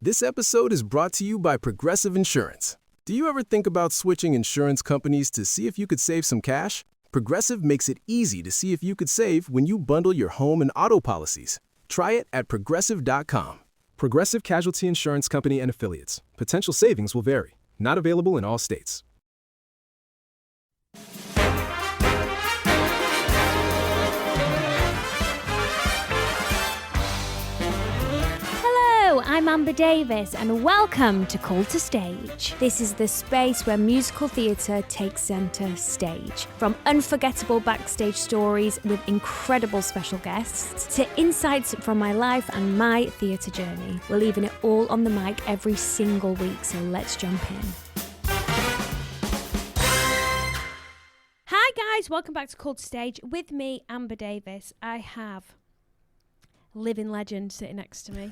This episode is brought to you by Progressive Insurance. Do you ever think about switching insurance companies to see if you could save some cash? Progressive makes it easy to see if you could save when you bundle your home and auto policies. Try it at progressive.com. Progressive Casualty Insurance Company and Affiliates. Potential savings will vary. Not available in all states. Hello, I'm Amber Davies and welcome to Call to Stage. This is the space where musical theatre takes centre stage. From unforgettable backstage stories with incredible special guests to insights from my life and my theatre journey. We're leaving it all on the mic every single week, so let's jump in. Hi guys, welcome back to Call to Stage. With me, Amber Davies. I have living legend sitting next to me.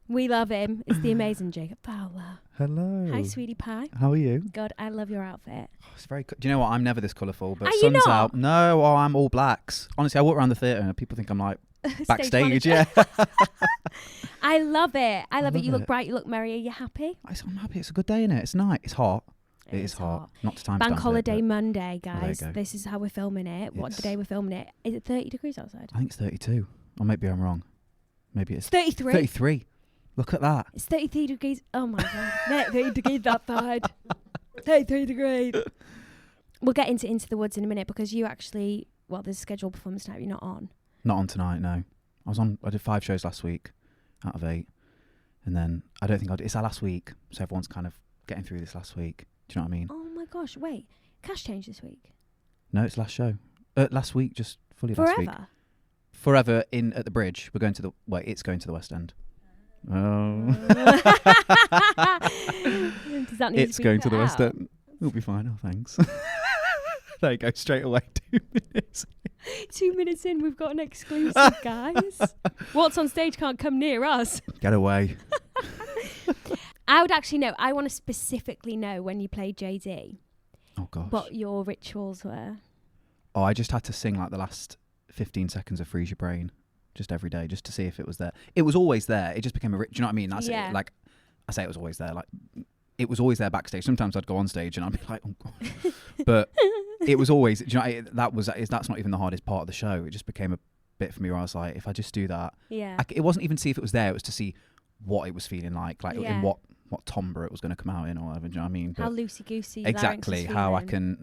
We love him. It's the amazing Jacob Fowler. Hello. Hi, sweetie pie. How are you? God, I love your outfit. Oh, it's very. Do you know what? I'm never this colourful, but Are you sun's not? out. No, I'm all blacks. Honestly, I walk around the theatre and people think I'm like backstage. Yeah. I love it. I love it. You look it. bright. You look merry. Are you happy? I'm happy. It's a good day, innit? It's night. It's hot. It is hot. Not to time. Bank holiday Monday, there you guys. go. This is how we're filming it. What the day we're filming it? Is it 30 degrees outside? I think it's 32. Or maybe I'm wrong. Maybe it's 33. 33. Look at that. It's 33 degrees. Oh my God. 30 degrees that side. 33 degrees. We'll get into the woods in a minute because you actually, there's a scheduled performance tonight you're not on. Not on tonight, no. I did 5 shows last week out of 8. And then I don't think it's our last week. So everyone's kind of getting through this last week. Do you know what I mean? Oh my gosh. Wait. Cash change this week? No, it's last show. Last week, just fully Forever? last week. Forever at the bridge. We're going to it's going to the West End. Oh. Does that need It's to be going to cut the West out? End. We'll be fine. Oh, thanks. There you go. Straight away. 2 minutes. 2 minutes in, we've got an exclusive, guys. What's on stage can't come near us. Get away. I would actually know. I want to specifically know when you played JD. Oh, gosh. What your rituals were. Oh, I just had to sing like the last 15 seconds of Freeze Your Brain just every day just to see if it was there. It was always there. It just became do you know what I mean? That's Yeah. it. Like, I say it was always there. Like, it was always there backstage. Sometimes I'd go on stage and I'd be like, oh, God. But it was always, do you know, that's not even the hardest part of the show. It just became a bit for me where I was like, if I just do that. Yeah. It wasn't even to see if it was there. It was to see what it was feeling like Yeah. in what timbre it was going to come out in or whatever. Do you know what I mean? But how loosey-goosey. exactly how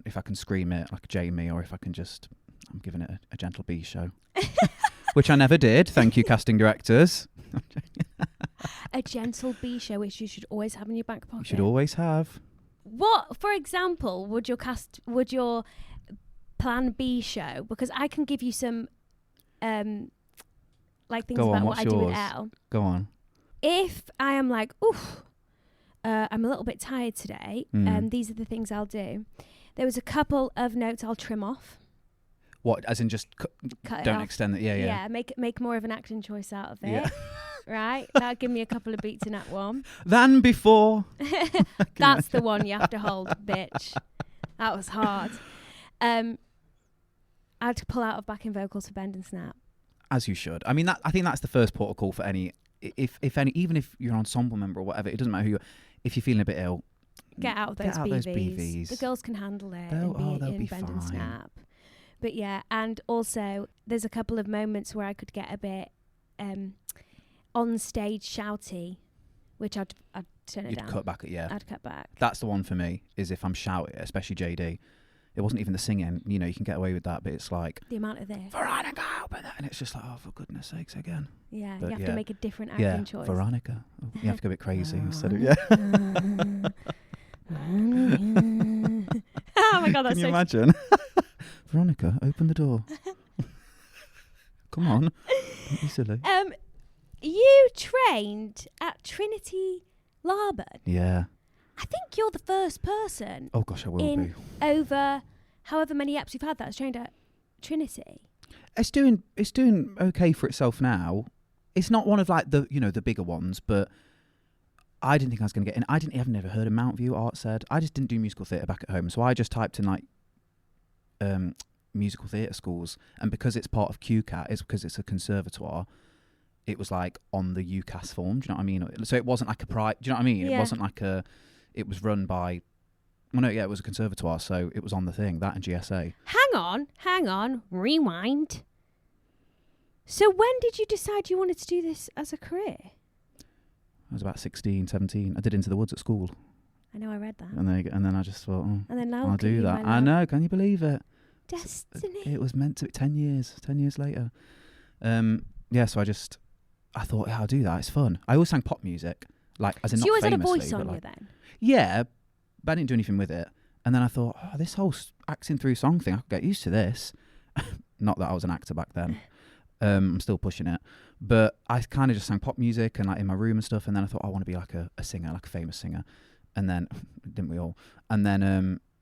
if I can scream it like Jamie, or if I can I'm giving it a gentle B show. Which I never did. Thank you, casting directors. A gentle B show, which you should always have in your back pocket. You should always have. What, for example, would your plan B show? Because I can give you some, things Go on, about what what's I do with yours? Elle. Go on. If I am like, I'm a little bit tired today, these are the things I'll do. There was a couple of notes I'll trim off. What, as in just Cut it don't off. extend it? Yeah. Make more of an acting choice out of it. Yeah. Right? That'll give me a couple of beats in that one. Than before. That's the one you have to hold, bitch. That was hard. I had to pull out of backing vocals for Bend and Snap. As you should. I mean, I think that's the first port of call for any, even if you're an ensemble member or whatever, it doesn't matter who you're, if you're feeling a bit ill, Get out of those BVs. The girls can handle it They'll and be be Bend and fine. Snap. But yeah, and also there's a couple of moments where I could get a bit on stage shouty, which I'd turn it down. You'd cut back it, yeah. I'd cut back. That's the one for me, is if I'm shouting, especially JD. It wasn't even the singing, you can get away with that, but it's like, The amount of this. Veronica, open that. And it's just like, oh, for goodness sakes, again. Yeah, But you have to make a different acting Yeah, choice. Veronica. Oh, you have to go a bit crazy instead of, Oh my God, that's Can you so imagine? Veronica, open the door. Come on. Don't be silly. You trained at Trinity Larbert. Yeah. I think you're the first person Oh gosh, I will in be. over however many eps you've had that's trained at Trinity. It's doing okay for itself now. It's not one of like the the bigger ones, but I didn't think I was going to get in. I've never heard of Mount View Art Said. I just didn't do musical theatre back at home, so I just typed in like musical theatre schools, and because it's part of QCAT, it's because it's a conservatoire. it was like on the UCAS form. Do you know what I mean? So it wasn't like a private. Do you know what I mean? Yeah. It wasn't like a. It was run by. Well, no, yeah, it was a conservatoire, so it was on the thing, that and GSA. Hang on, rewind. So when did you decide you wanted to do this as a career? I was about 16, 17. I did Into the Woods at school. I know, I read that. And then I just thought, And then now I'll do that. I know, can you believe it? Destiny. It was meant to be 10 years later. So I thought, yeah, I'll do that. It's fun. I always sang pop music, like as in So not you always had a famously, voice but on like, you then? yeah, but I didn't do anything with it. And then I thought, this whole acting through song thing, I could get used to this. Not that I was an actor back then. I'm still pushing it. But I kind of just sang pop music and like in my room and stuff. And then I thought, I want to be like a singer, like a famous singer. And then, didn't we all? And then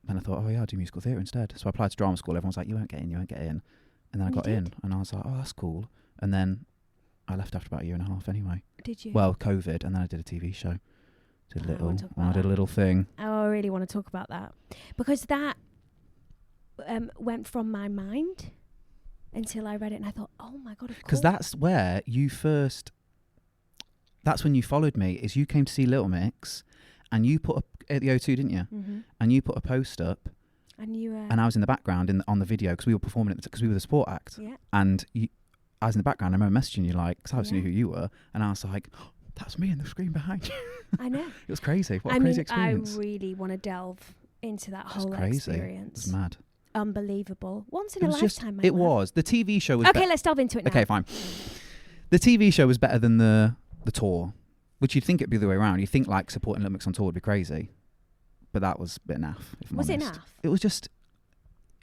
I thought, I'll do musical theatre instead. So I applied to drama school. Everyone's like, you won't get in. And then I got in and I was like, that's cool. And then I left after about a year and a half anyway. Did you? Well, COVID, and then I did a TV show. I did a little thing. I really want to talk about that. Because that went from my mind until I read it and I thought, oh my God, of course. Because that's where that's when you followed me, is you came to see Little Mix and you put up at the O2, didn't you? Mm-hmm. And you put a post up. And you and I was in the background on the video because we were performing it because we were the support act. Yeah. And I was in the background. I remember messaging you like, because I obviously knew who you were. And I was like, that's me in the screen behind you. I know. It was crazy. What a crazy experience. I really want to delve into that whole crazy. experience. It was mad. Unbelievable. Once in a lifetime. It was. The TV show was okay, let's delve into it now. Okay, fine. The TV show was better than the tour, which you'd think it'd be the other way around. You'd think like supporting Little Mix on tour would be crazy. But that was a bit naff, if I'm honest. Was it naff? It was just...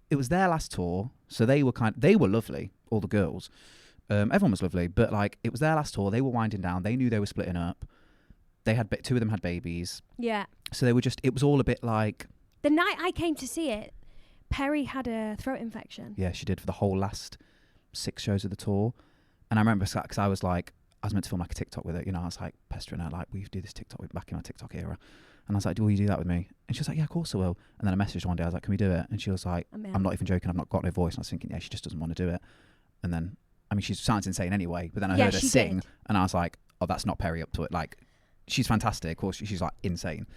It was their last tour, so they were lovely, all the girls. Everyone was lovely, but like it was their last tour. They were winding down. They knew they were splitting up. They had two of them had babies. Yeah. So they were just. It was all a bit like. The night I came to see it, Perry had a throat infection. Yeah, she did for the whole last 6 shows of the tour, and I remember because I was meant to film like a TikTok with it. You know, I was like pestering her like, we do this TikTok back in my TikTok era. And I was like, will you do that with me? And she was like, yeah, of course I will. And then I messaged one day, I was like, can we do it? And she was like, I'm not even joking, I've not got no voice. And I was thinking, yeah, she just doesn't want to do it. And then, I mean, she sounds insane anyway, but then I heard her sing did. And I was like, oh, that's not Perry up to it. Like, she's fantastic. Of course, she's like insane.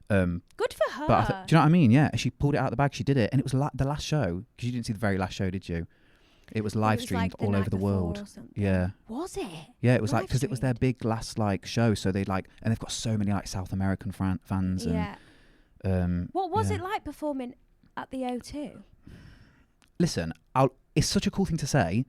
Good for her. But do you know what I mean? Yeah, she pulled it out of the bag, she did it. And it was the last show, because you didn't see the very last show, did you? It was live streamed all over the world. Yeah. Was it? Yeah, it was like, because it was their big last like show. So they'd like, and they've got so many like South American fans. Yeah. And, what was it like performing at the O2? Listen, it's such a cool thing to say,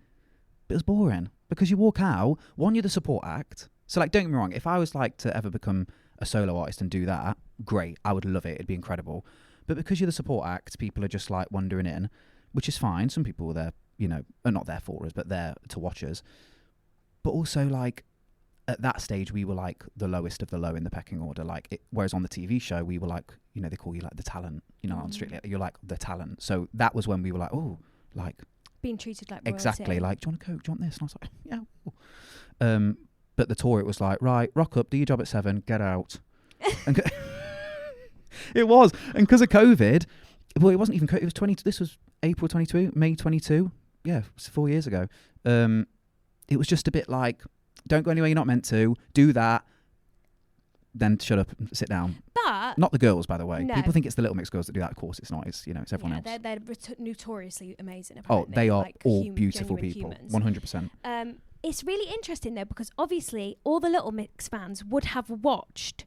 but it was boring. Because you walk out, one, you're the support act. So like, don't get me wrong, if I was like to ever become a solo artist and do that, great, I would love it, it'd be incredible. But because you're the support act, people are just like wandering in, which is fine. Some people were there, you know, are not there for us, but there to watch us. But also, like, at that stage, we were like the lowest of the low in the pecking order. Like, whereas on the TV show, we were like, you know, they call you like the talent. You know, on Strictly, you're like the talent. So that was when we were like, oh, like being treated like royalty. Exactly. Like, do you want a Coke? Do you want this? And I was like, yeah. But the tour, it was like, right, rock up, do your job at 7, get out. And it was, and because of COVID, well, it wasn't even. It was 20. This was April 22, May 22. Yeah, it was 4 years ago. It was just a bit like, don't go anywhere you're not meant to. Do that. Then shut up and sit down. But not the girls, by the way. No. People think it's the Little Mix girls that do that. Of course, it's not. It's it's everyone else. They're notoriously amazing. Oh, they are like all beautiful people. Humans. 100%. It's really interesting though, because obviously all the Little Mix fans would have watched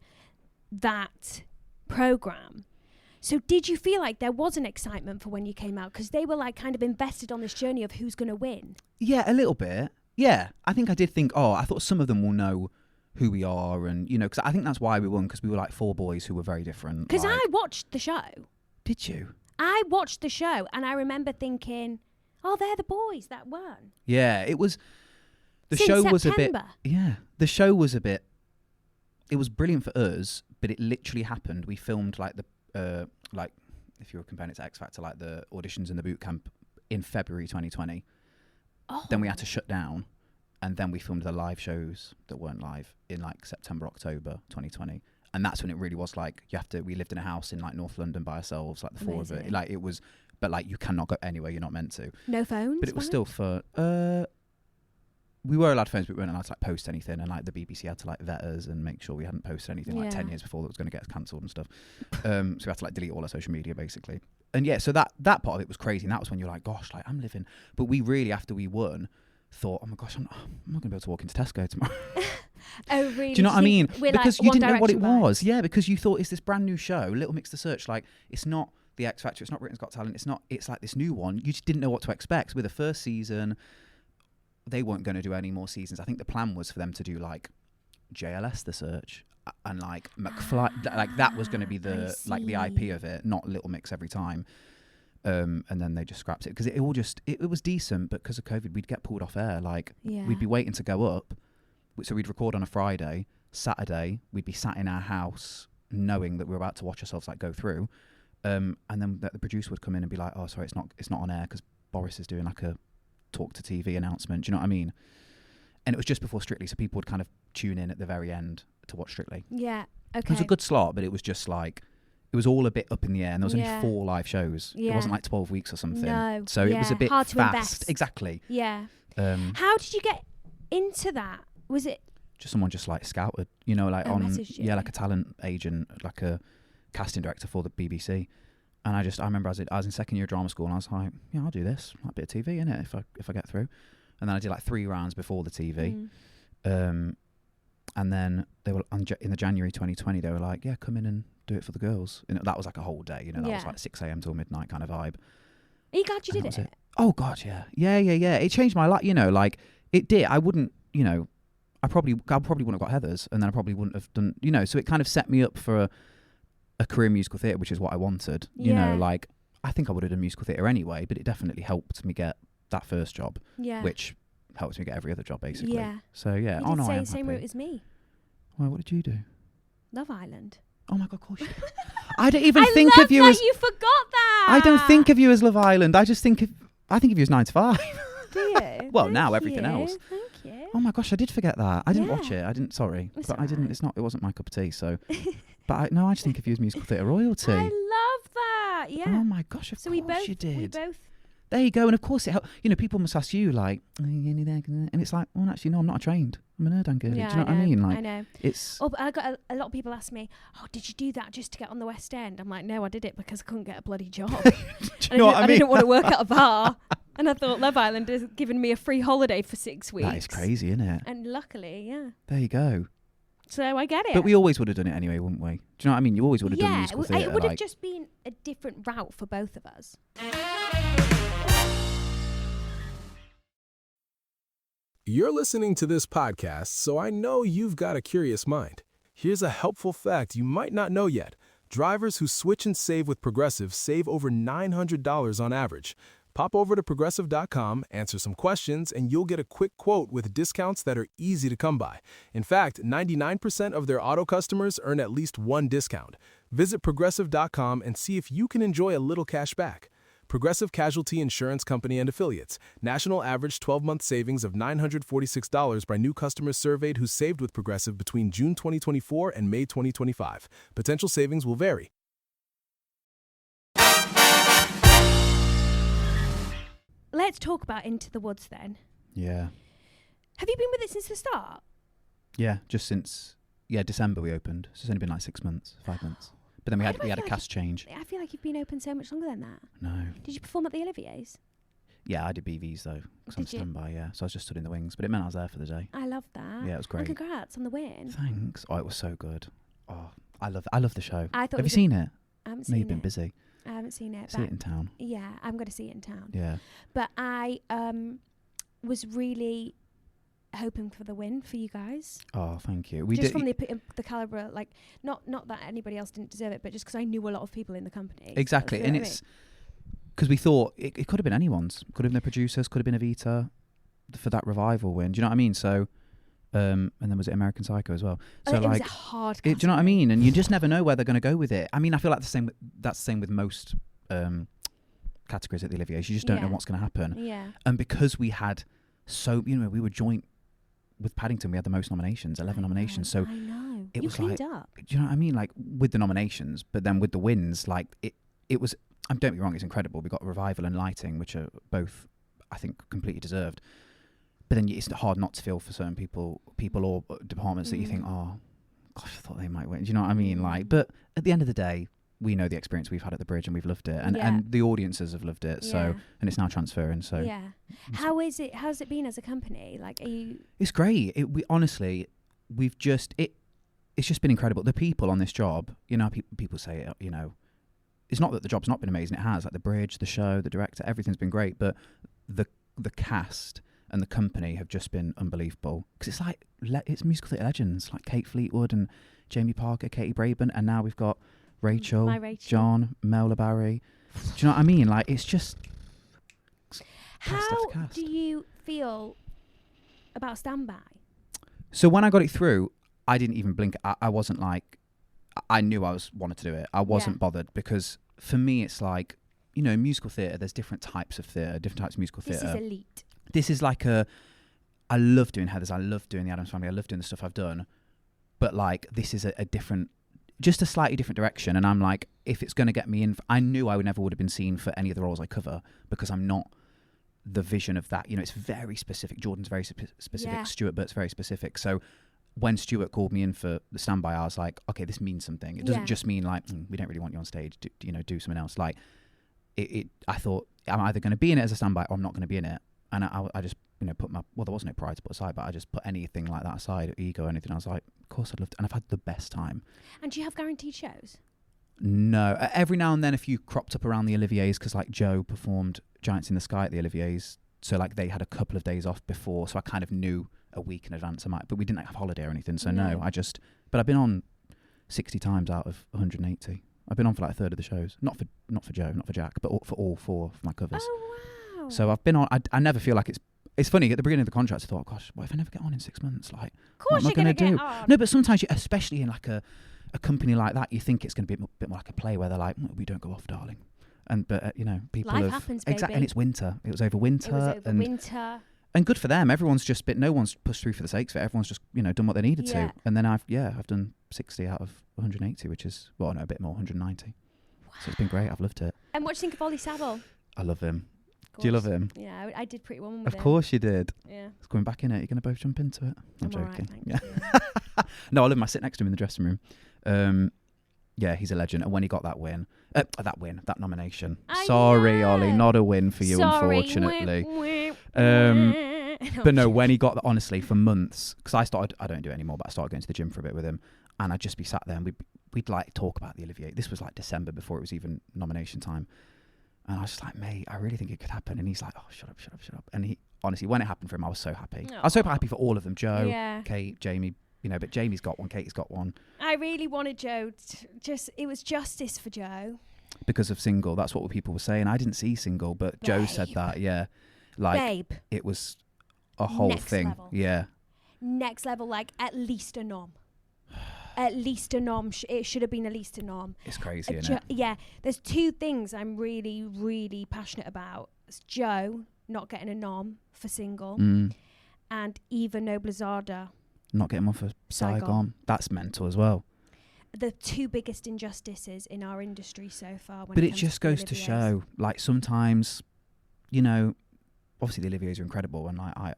that program. So did you feel like there was an excitement for when you came out? Because they were like kind of invested on this journey of who's going to win. Yeah, a little bit. Yeah, I think I did think, I thought some of them will know who we are, and, you know, because I think that's why we won, because we were like 4 boys who were very different. Because like, I watched the show. Did you? I watched the show, and I remember thinking, oh, they're the boys that won. Yeah, it was... The Since show was September. a bit... Yeah, the show was a bit... It was brilliant for us, but it literally happened. We filmed like the... like, if you were comparing it to X Factor, like the auditions in the boot camp in February 2020. Oh. Then we had to shut down, and then we filmed the live shows that weren't live in like September, October 2020. And that's when it really was like, we lived in a house in like North London by ourselves, like the 4 of it. Like it was, but like you cannot go anywhere you're not meant to. No phones? But it was still fun. we were allowed phones, but we weren't allowed to like post anything, and like the BBC had to like vet us and make sure we hadn't posted anything like 10 years before that was going to get us cancelled and stuff. So we had to like delete all our social media basically. And yeah, so that part of it was crazy, and that was when you're like, gosh, like I'm living. But we really, after we won, thought, oh my gosh, I'm not going to be able to walk into Tesco tomorrow. Oh really? Do you know what I mean? Because like you didn't know what it Direction was. vibes. Yeah, because you thought it's this brand new show, Little Mix the Search. Like it's not the X Factor, it's not Britain's Got Talent, it's like this new one. You just didn't know what to expect. With the first season, they weren't going to do any more seasons. I think the plan was for them to do like JLS The Search and like McFly, like that was going to be the like the IP of it, not Little Mix every time. And then they just scrapped it because it was decent, but because of COVID, we'd get pulled off air. Like we'd be waiting to go up, so we'd record on a Friday. Saturday, we'd be sat in our house knowing that we were about to watch ourselves like go through, and then the producer would come in and be like, "Oh, sorry, it's not on air because Boris is doing like a talk to TV announcement." Do you know what I mean? And it was just before Strictly, so people would kind of tune in at the very end to watch Strictly. Yeah. Okay. It was a good slot, but it was just like it was all a bit up in the air, and there was only 4 live shows. Yeah. It wasn't like 12 weeks or something. No. So it was a bit hard to fast. invest. Exactly. Yeah. How did you get into that? Was it just someone just like scouted, you know, like messaged you? like a talent agent, like a casting director for the BBC. And I remember I was in second year drama school, and I was like, yeah, I'll do this, like a bit of TV, innit, if I get through. And then I did like 3 rounds before the TV. And then they were in the January 2020, they were like, yeah, come in and do it for the girls. And that was like a whole day, you know, that was like 6 a.m. till midnight kind of vibe. Are you glad you did it? Oh God, yeah. It changed my life, you know, like it did. I wouldn't, you know, I probably wouldn't have got Heathers, and then I probably wouldn't have done, you know, so it kind of set me up for a career in musical theatre, which is what I wanted. You know, like I think I would have done musical theatre anyway, but it definitely helped me get that first job, which helped me get every other job basically. Yeah. So yeah, you did say the same route as me. Well, what did you do? Love Island. Oh my God, of course you did. I don't even think of you as. You forgot that. I don't think of you as Love Island. I think of you as 9 to 5. Do you? Well, now everything else. Thank you. Oh my gosh, I did forget that. I didn't watch it. I didn't. Sorry, but I didn't. It wasn't my cup of tea. So, but I just think of you as musical theatre royalty. I love that. Yeah. Oh my gosh, of course you did. We both. There you go. And of course it helped. You know, people must ask you like, and it's like, well, actually, no, I'm not a nerd girly. Yeah, do you know what I mean? Like, I know. It's. Oh, but I got a lot of people ask me, oh, did you do that just to get on the West End? I'm like, no, I did it because I couldn't get a bloody job. Do you know what I mean? I didn't want to work at a bar. And I thought Love Island has given me a free holiday for 6 weeks. That is crazy, isn't it? And luckily, yeah. There you go. So I get it. But we always would have done it anyway, wouldn't we? Do you know what I mean? You always would have done musical theatre. It would have just been a different route for both of us. You're listening to this podcast, so I know you've got a curious mind. Here's a helpful fact you might not know yet. Drivers who switch and save with Progressive save over $900 on average. Pop over to Progressive.com, answer some questions, and you'll get a quick quote with discounts that are easy to come by. In fact, 99% of their auto customers earn at least one discount. Visit Progressive.com and see if you can enjoy a little cash back. Progressive Casualty Insurance Company and Affiliates. National average 12-month savings of $946 by new customers surveyed who saved with Progressive between June 2024 and May 2025. Potential savings will vary. Let's talk about Into the Woods then. Yeah. Have you been with it since the start? Yeah, just since December we opened. So it's only been like 6 months, 5 months. But then we had a cast change. I feel like you've been open so much longer than that. No. Did you perform at the Olivier's? Yeah, I did BVs though, because I'm standby, yeah. So I was just stood in the wings, but it meant I was there for the day. I love that. Yeah, it was great. And congrats on the win. Thanks. Oh, it was so good. Oh, I love the show. Have you seen it? I haven't seen it. You've been busy. I haven't seen it. See it in town. Yeah, I'm going to see it in town. Yeah. But I was really hoping for the win for you guys. Oh, thank you. From the calibre, like not that anybody else didn't deserve it, but just because I knew a lot of people in the company. Exactly, so, and it's because we thought it could have been anyone's. Could have been the producers. Could have been Evita for that revival win. Do you know what I mean? So. And then was it American Psycho as well? So it was a hard. Do you know what I mean? And you just never know where they're going to go with it. I mean, I feel like that's the same with most categories at the Olivier's. You just don't know what's going to happen. Yeah. And because we had we were joint with Paddington. We had the most nominations, 11 nominations. So I know. it was cleaned like, up. do you know what I mean? Like with the nominations, but then with the wins, like it was. Don't be wrong, it's incredible. We got Revival and Lighting, which are both, I think, completely deserved. but then it's hard not to feel for certain people or departments that you think, oh, gosh, I thought they might win. Do you know what I mean? Like, but at the end of the day, we know the experience we've had at the Bridge and we've loved it, and the audiences have loved it. So, and it's now transferring. So, how's it been as a company? Like, are you? It's great. It's just been incredible. The people on this job, you know, people say, you know, it's not that the job's not been amazing. It has. Like the Bridge, the show, the director, everything's been great. But the cast and the company have just been unbelievable. Because it's like it's musical theatre legends like Kate Fleetwood and Jamie Parker, Katie Brabant, and now we've got Rachel, John, Mel LeBarry. Do you know what I mean? Like, it's just how do you feel about Standby? So when I got it through, I didn't even blink. I wasn't like, I knew I wanted to do it. I wasn't bothered because for me, it's like, you know, musical theatre, there's different types of theatre, different types of musical theatre. This is elite. This is like I love doing Heathers. I love doing the Addams Family. I love doing the stuff I've done. But like, this is a different, just a slightly different direction. And I'm like, if it's going to get me in, I knew I never would have been seen for any of the roles I cover because I'm not the vision of that. You know, it's very specific. Jordan's very specific. Yeah. Stuart Burt's very specific. So when Stuart called me in for the Standby, I was like, okay, this means something. It doesn't just mean like, we don't really want you on stage. Do something else. Like, I thought, I'm either going to be in it as a Standby or I'm not going to be in it. And I just, you know, there wasn't no pride to put aside, but I just put anything like that aside, ego, anything. I was like, of course I'd love to. And I've had the best time. And do you have guaranteed shows? No. Every now and then a few cropped up around the Oliviers because like Joe performed Giants in the Sky at the Oliviers. So like they had a couple of days off before. So I kind of knew a week in advance but we didn't have holiday or anything. So no, but I've been on 60 times out of 180. I've been on for like a third of the shows. Not for Joe, not for Jack, but for all four of my covers. Oh, wow. So I've been on, I never feel like it's funny, at the beginning of the contract I thought, gosh, what if I never get on in 6 months? Like, of course what am I going to do? Get on. No, but sometimes, especially in like a company like that, you think it's going to be a bit more like a play where they're like, we don't go off, darling. But you know, people Life happens, baby. Exactly, and it's winter. It was over winter. And good for them. Everyone's just no one's pushed through for the sake of it. Everyone's just, you know, done what they needed to. And then I've done 60 out of 180, which is, well, no, a bit more, 190. Wow. So it's been great. I've loved it. And what do you think of Ollie Saville? I love him. Do you love him? Yeah, I did Pretty Woman with him. Of course you did. Yeah. It's going back in it. You're going to both jump into it? I'm joking. Right, yeah. No, I love him. I sit next to him in the dressing room. Yeah, he's a legend. And when he got that that nomination. Sorry, Ollie, not a win for you, unfortunately. But no, when he got that, honestly, for months, because I don't do it anymore, but I started going to the gym for a bit with him, and I'd just be sat there and we'd like talk about the Olivier. This was like December before it was even nomination time. And I was just like, mate, I really think it could happen. And he's like, oh, shut up. And he, honestly, when it happened for him, I was so happy. Aww. I was so happy for all of them. Joe, Kate, Jamie, you know, but Jamie's got one, Katie's got one. I really wanted Joe it was justice for Joe. Because of Single, that's what people were saying. I didn't see Single, but Joe said that, yeah. Like, Babe. It was a whole thing. Level. Yeah. Next level, like at least a nom. At least a nom. It should have been at least a nom. It's crazy, isn't it? Yeah. There's two things I'm really, really passionate about. It's Joe not getting a nom for Single and Eva Noblezada not getting one for Saigon. That's mental as well. The two biggest injustices in our industry so far. But it just goes to show, like, sometimes, you know, obviously the Oliviers are incredible and I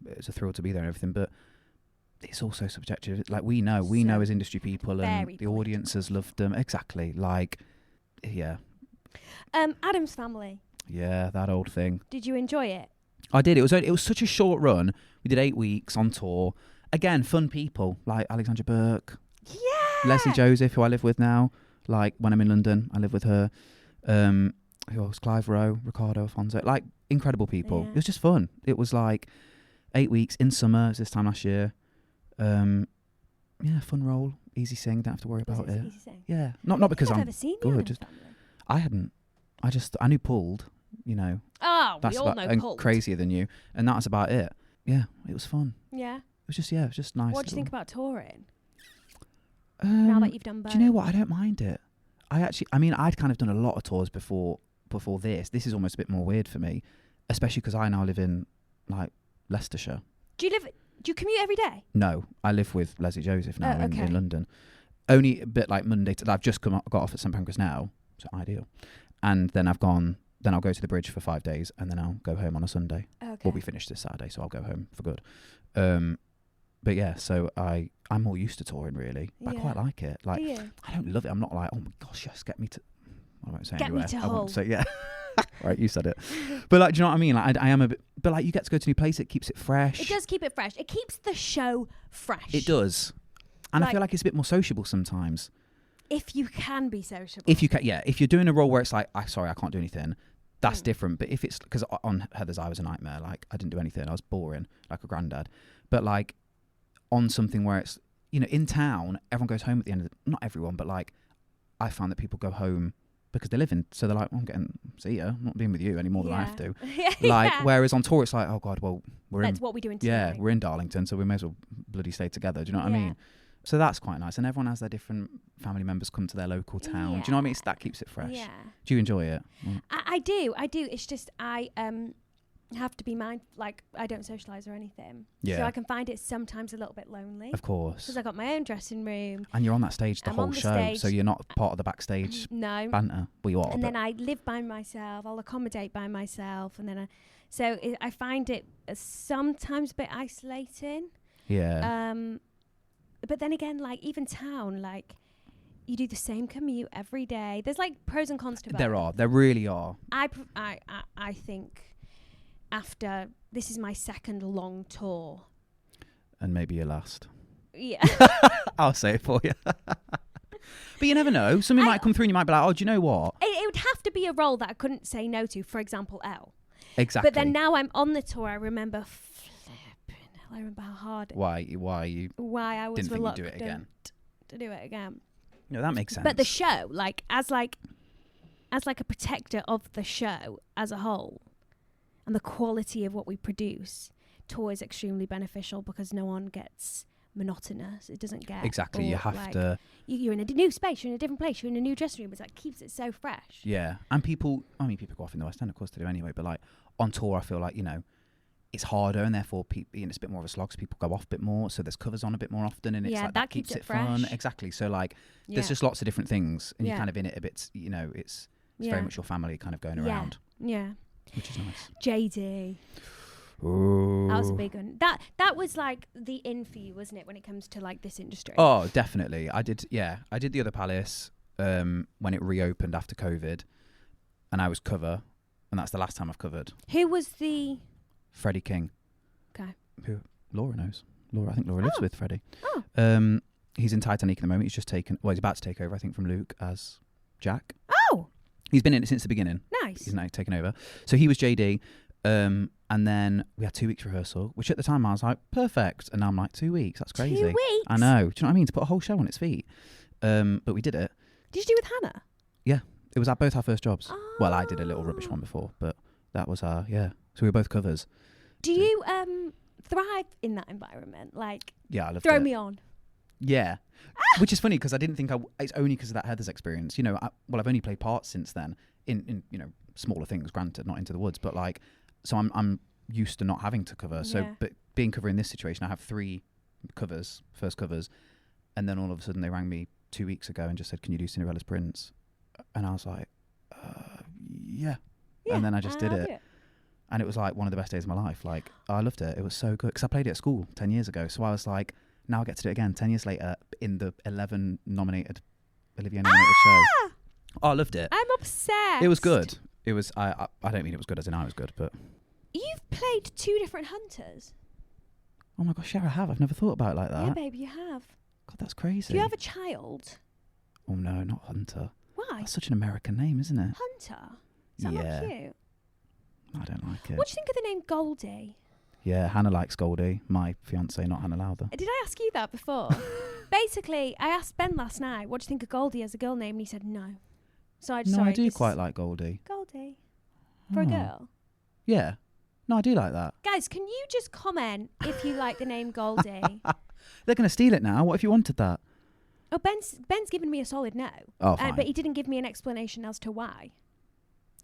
it's a thrill to be there and everything, but it's also subjective. Like, we know as industry people and the audience has loved them. Exactly. Like, yeah. Addams Family. Yeah, that old thing. Did you enjoy it? I did. It was such a short run. We did 8 weeks on tour. Again, fun people like Alexandra Burke. Yeah. Leslie Joseph, who I live with now. Like, when I'm in London, I live with her. Who else? Clive Rowe, Ricardo Alfonso. Like, incredible people. Yeah. It was just fun. It was like 8 weeks in summer. It was this time last year. Yeah, fun role. Easy sing. Don't have to worry about it. Easy sing? Yeah. Not because I'm ever seen good. Just I hadn't. I knew Pulled. You know. Oh, that's we all know Pulled. Crazier Than You, and that was about it. Yeah, it was fun. Yeah. It was just nice. What do you think about touring? Now that you've done both. Do you know what? I don't mind it. I'd kind of done a lot of tours before this. This is almost a bit more weird for me, especially because I now live in like Leicestershire. Do you commute every day? No, I live with Leslie Joseph now in London. Only a bit like Monday. I've just got off at St Pancras now, so ideal. And then I've gone then I'll go to the bridge for 5 days, and then I'll go home on a Sunday. Okay. Well, we finish this Saturday, so I'll go home for good. But yeah, so I'm more used to touring, really. But I quite like it. Like, Do you? I don't love it. I'm not like, oh my gosh, yes, get me to... I won't say Get me anywhere. to I won't Hull. say, yeah. Right, you said it. But like, do you know what I mean? Like, I am a bit... But like, you get to go to a new place, it keeps it fresh. It does keep it fresh. It keeps the show fresh. It does. And I Like- feel like it's a bit more sociable sometimes. If you can be sociable. If you can, yeah. If you're doing a role where it's like, sorry, I can't do anything, that's different. But if it's... Because on Heather's, I was a nightmare. Like, I didn't do anything. I was boring, like a granddad. But like, on something where it's... You know, in town, everyone goes home at the end of the... Not everyone, but like, I found that people go home because they live in... So they're like, well, I'm getting... See ya. I'm not being with you any more than I have to. Like, whereas on tour, it's like, oh God, well, That's what we're doing today. Yeah, we're in Darlington, so we may as well bloody stay together. Do you know what I mean? So that's quite nice. And everyone has their different family members come to their local town. Do you know what I mean? That keeps it fresh. Yeah. Do you enjoy it? I do. It's just I have to be mindful. Like, I don't socialise or anything. Yeah. So I can find it sometimes a little bit lonely. Of course. Because I got my own dressing room. And you're on that stage the I'm whole on the show, stage. so you're not part of the backstage No. banter. Well, you are. And but then I live by myself. I'll accommodate by myself. And then I find it sometimes a bit isolating. yeah. But then again, like, even town, like, you do the same commute every day. There's like pros and cons to both. There are. There really are. I think after this is my second long tour. And maybe your last. Yeah. I'll say it for you. But you never know. Something might come through and you might be like, oh, do you know what? It would have to be a role that I couldn't say no to. For example, Elle. Exactly. But then now I'm on the tour, I remember I remember how hard Why I you was didn't think you'd reluctant do it again? to do it again. No, that makes sense. But the show, like as a protector of the show as a whole, and the quality of what we produce, tour is extremely beneficial because no one gets monotonous. It doesn't get Exactly. You have like, to... You're in a new space. You're in a different place. You're in a new dressing room. It's like keeps it so fresh. Yeah. And people go off in the West End, of course they do anyway, but like on tour I feel like, you know, it's harder and therefore it's a bit more of a slog, so people go off a bit more, so there's covers on a bit more often, and it's like that keeps it fun. fresh. Exactly. So like there's just lots of different things, and you're kind of in it a bit, you know, it's very much your family kind of going around. Yeah. Which is nice. JD. Ooh. That was a big one. That was like the in for you, wasn't it, when it comes to like this industry? Oh, definitely. I did the Other Palace when it reopened after COVID, and I was cover, and that's the last time I've covered. Who was the... Freddie King. Okay. Who Laura knows. I think Laura lives with Freddie. Oh. He's in Titanic at the moment. He's about to take over, I think, from Luke as Jack. Oh. He's been in it since the beginning. Nice. He's now taken over. So he was JD. And then we had 2 weeks rehearsal, which at the time I was like, perfect. And now I'm like, 2 weeks? That's crazy. 2 weeks? I know. Do you know what I mean? To put a whole show on its feet. But we did it. Did you do with Hannah? Yeah. It was both our first jobs. Oh. Well, I did a little rubbish one before, but that was So we were both covers. Do you thrive in that environment? Like, yeah, I loved throw it. me on. Yeah. Which is funny because I didn't think it's only because of that Heather's experience. You know, I've only played parts since then in you know, smaller things, granted, not Into the Woods, but like, so I'm used to not having to cover. So, but being cover in this situation, I have 3 first covers, and then all of a sudden they rang me 2 weeks ago and just said, can you do Cinderella's Prince? And I was like, yeah. And then I just did it. And it was like one of the best days of my life. Like, I loved it. It was so good. Because I played it at school 10 years ago. So I was like, now I get to do it again 10 years later in the Olivier nominated show. Oh, I loved it. I'm obsessed. It was good. It was, I don't mean it was good as in I was good, but... You've played 2 different hunters. Oh my gosh, yeah, I have. I've never thought about it like that. Yeah, baby, you have. God, that's crazy. Do you have a child? Oh no, not Hunter. Why? That's such an American name, isn't it? Hunter? Is that not cute? I don't like it. What do you think of the name Goldie? Yeah, Hannah likes Goldie. My fiancée, not Hannah Lowther. Did I ask you that before? Basically, I asked Ben last night, what do you think of Goldie as a girl name? And he said no. So I just I do quite like Goldie. Goldie. For a girl? Yeah. No, I do like that. Guys, can you just comment if you like the name Goldie? They're going to steal it now. What if you wanted that? Oh, Ben's given me a solid no. Oh, fine. But he didn't give me an explanation as to why.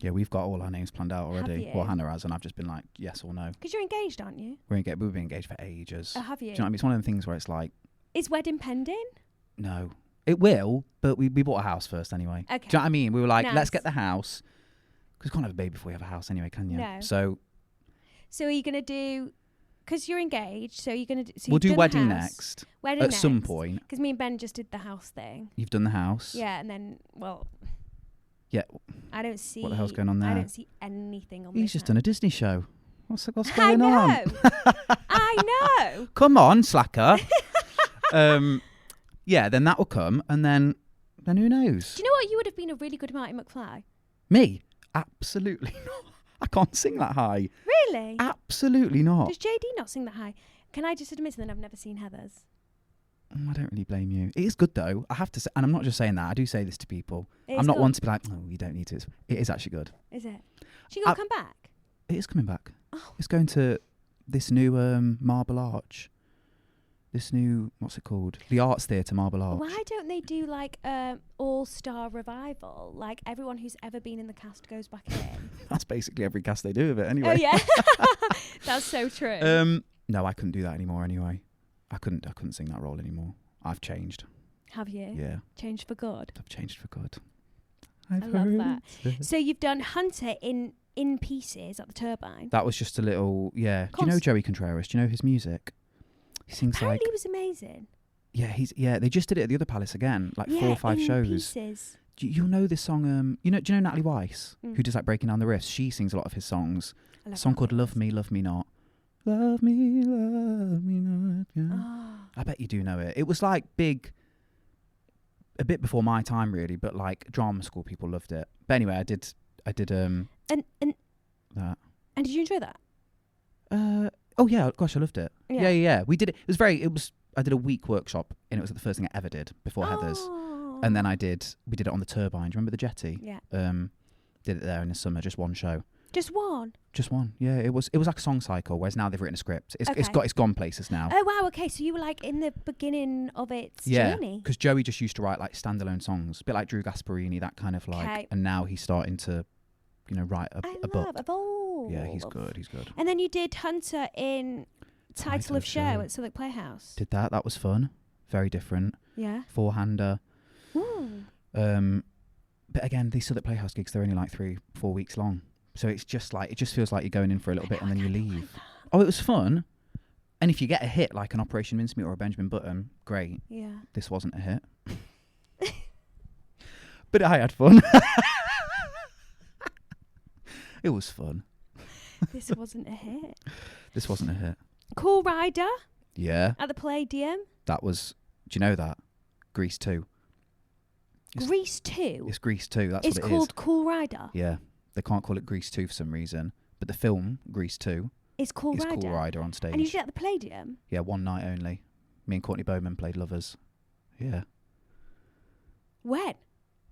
Yeah, we've got all our names planned out already. you? Well, Hannah has, and I've just been like, yes or no. Because you're engaged, aren't you? We've been engaged for ages. Oh, have you? Do you know what I mean? It's one of them things where it's like... Is wedding pending? No. It will, but we bought a house first anyway. Okay. Do you know what I mean? We were like, Nice. let's get the house, Because you can't have a baby before you have a house anyway, can you? No. So are you going to do... Because you're engaged, so you're going to do... So we'll you've do done wedding the house. next. Wedding At next. some point. Because me and Ben just did the house thing. You've done the house. Yeah, and then, well... Yeah. I don't see... What the hell's going on there? I don't see anything on He's this just done a Disney show. What's going I know. on? I know. Come on, slacker. Yeah, then that will come, and then who knows? Do you know what? You would have been a really good Marty McFly. Me? Absolutely not. I can't sing that high. Really? Absolutely not. Does JD not sing that high? Can I just admit that I've never seen Heather's? I don't really blame you. It is good though. I have to say, and I'm not just saying that. I do say this to people. It I'm is not good. one to be like, oh, you don't need to. It is actually good. Is it? She gonna come back? It is coming back. Oh. It's going to this new Marble Arch. This new, what's it called? The Arts Theatre, Marble Arch. Why don't they do like all-star revival? Like everyone who's ever been in the cast goes back in. That's basically every cast they do of it anyway. Oh yeah, that's so true. No, I couldn't do that anymore anyway. I couldn't sing that role anymore. I've changed. Have you? Yeah. Changed for good. I've changed for good. I love that. So you've done Hunter in pieces at the Turbine. That was just a little, yeah. Do you know Joey Contreras? Do you know his music? He sings Apparently he was amazing. Yeah, they just did it at the other Palace again, like 4 or 5 in shows. Pieces. You'll know this song, do you know Natalie Weiss, who does like Breaking Down the Riffs? She sings a lot of his songs. A song called Love Me, Love Me Not. Love me not. Yeah. Oh. I bet you do know it. It was like big, a bit before my time really, but like drama school people loved it. But anyway, I did and that. And did you enjoy that? Oh yeah, gosh, I loved it. Yeah. Yeah. We did it. I did a week workshop, and it was the first thing I ever did before Heather's. And then we did it on the Turbine. Do you remember the jetty? Yeah. Did it there in the summer, just one show. Just one? Just one. Yeah, it was like a song cycle, whereas now they've written a script. It's gone places now. Oh wow, okay. So you were like in the beginning of its journey. Because Joey just used to write like standalone songs, a bit like Drew Gasparini, that kind of like. Okay. And now he's starting to, write a book. Evolve. Yeah, he's good. And then you did Hunter in Title of Show at Southwark Playhouse. Did that? That was fun. Very different. Yeah. Four-hander. Ooh. But again, these Southwark Playhouse gigs, they're only like 3-4 weeks long. So it's just like, it just feels like you're going in for a little bit and then you leave. Oh, it was fun. And if you get a hit like an Operation Mincemeat or a Benjamin Button, great. Yeah. This wasn't a hit. But I had fun. It was fun. This wasn't a hit. This wasn't a hit. Cool Rider Yeah. at the Palladium. That was, do you know that? Grease 2. Grease 2? It's Grease 2, that's what it is. It's called Cool Rider? Yeah. They can't call it Grease 2 for some reason. But the film, Grease 2, is Cool Rider. Cool Rider on stage. And you did it at the Palladium? Yeah, one night only. Me and Courtney Bowman played lovers. Yeah. When?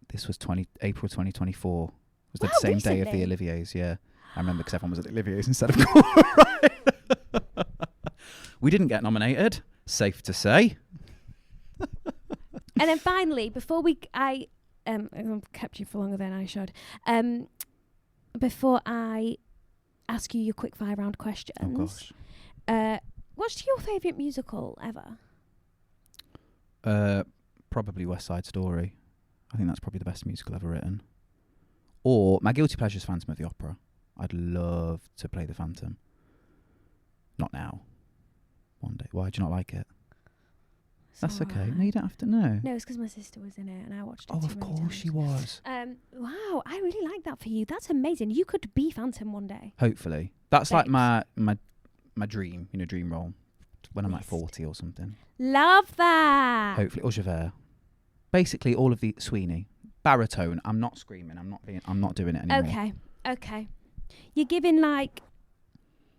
This was April 2024. It was Wow, the same day of the recently. Olivier's, yeah. I remember because everyone was at the Olivier's instead of Cool Rider. We didn't get nominated, safe to say. And then finally, before I kept you for longer than I should. Before I ask you your quick 5-round questions. Oh gosh. What's your favourite musical ever? Probably West Side Story. I think that's probably the best musical ever written. Or my guilty pleasure is Phantom of the Opera. I'd love to play the Phantom. Not now. One day. Why do you not like it? That's okay. No, you don't have to know. No, it's because my sister was in it and I watched it. Oh, of course she was. Wow, I really like that for you. That's amazing. You could be Phantom one day. Hopefully. That's like Thanks. my dream, dream role. When I'm like 40 or something. Love that. Hopefully. Or Javert. Basically all of the Sweeney. Baritone. I'm not screaming. I'm not doing it anymore. Okay. You're giving like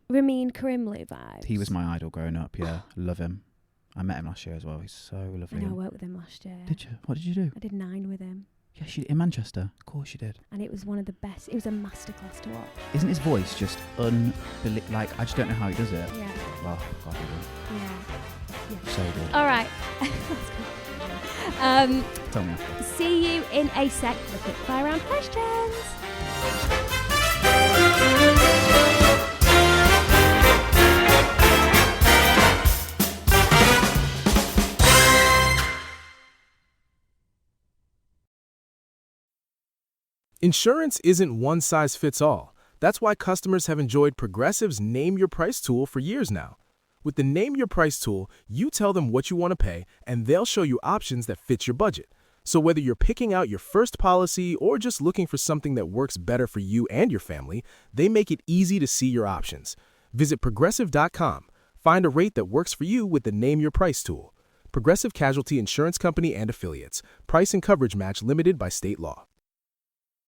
Ramin Karimloo vibes. He was my idol growing up, yeah. Love him. I met him last year as well. He's so I lovely. know, I worked with him last year. Did you? What did you do? I did 9 with him. Yes, in Manchester. Of course you did. And it was one of the best. It was a masterclass to watch. Isn't his voice just unbelievable? Like, I just don't know how he does it. Yeah. Oh, God, he Yeah. did. So good. All right. Tell me after. See you in a sec for the quick 5-round questions. Insurance isn't one size fits all. That's why customers have enjoyed Progressive's Name Your Price tool for years now. With the Name Your Price tool, you tell them what you want to pay, and they'll show you options that fit your budget. So whether you're picking out your first policy or just looking for something that works better for you and your family, they make it easy to see your options. Visit Progressive.com. Find a rate that works for you with the Name Your Price tool. Progressive Casualty Insurance Company and Affiliates. Price and coverage match limited by state law.